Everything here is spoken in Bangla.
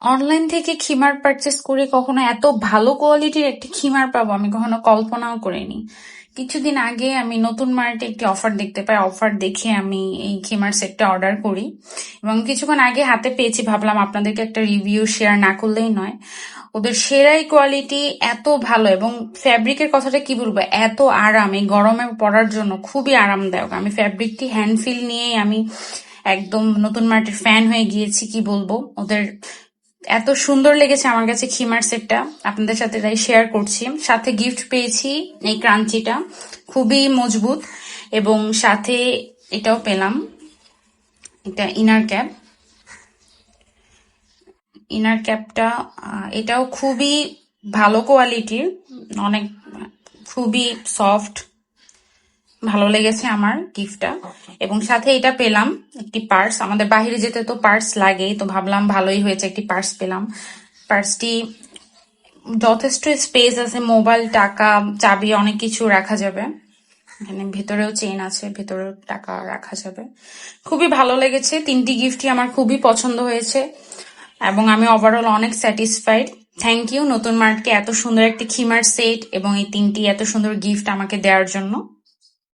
অনলাইন থেকে খিমার পারচেস করে কখনো এত ভালো কোয়ালিটির একটি খিমার পাবো আমি কখনো কল্পনাও করিনি। কিছুদিন আগে আমি নতুন মার্টে একটি অফার দেখতে পাই, অফার দেখে আমি এই খিমার সেটটা অর্ডার করি এবং কিছুক্ষণ আগে হাতে পেয়েছি। ভাবলাম আপনাদেরকে একটা রিভিউ শেয়ার না করলেই নয়। ওদের সেরাই কোয়ালিটি, এত ভালো, এবং ফ্যাব্রিকের কথাটা কি বলবো, এত আরাম, এই গরমে পরার জন্য খুবই আরামদায়ক। আমি ফ্যাব্রিকটি হ্যান্ড ফিল নিয়েই আমি একদম নতুন মার্টের ফ্যান হয়ে গিয়েছি। কি বলবো, ওদের এত সুন্দর লেগেছে আমার কাছে খিমার সেটটা, আপনাদের সাথে তাই শেয়ার করছি। সাথে গিফট পেয়েছি এই ক্রাঞ্চিটা, খুবই মজবুত, এবং সাথে এটাও পেলাম, এটা ইনার ক্যাপটা। এটাও খুবই ভালো কোয়ালিটির, অনেক, খুবই সফট, ভালো লেগেছে আমার গিফটটা। এবং সাথে এটা পেলাম একটি পার্স, আমাদের বাইরে যেতে তো পার্স লাগেই, তো ভাবলাম ভালোই হয়েছে একটি পার্স পেলাম। পার্সটি যথেষ্ট স্পেস আছে, মোবাইল, টাকা, চাবি, অনেক কিছু রাখা যাবে। এখানে ভেতরেও চেইন আছে, ভেতরেও টাকা রাখা যাবে। খুবই ভালো লেগেছে, তিনটি গিফটই আমার খুবই পছন্দ হয়েছে এবং আমি ওভারঅল অনেক স্যাটিসফাইড। থ্যাংক ইউ নতুন মার্টকে এত সুন্দর একটি খিমার সেট এবং এই তিনটি এত সুন্দর গিফট আমাকে দেওয়ার জন্য।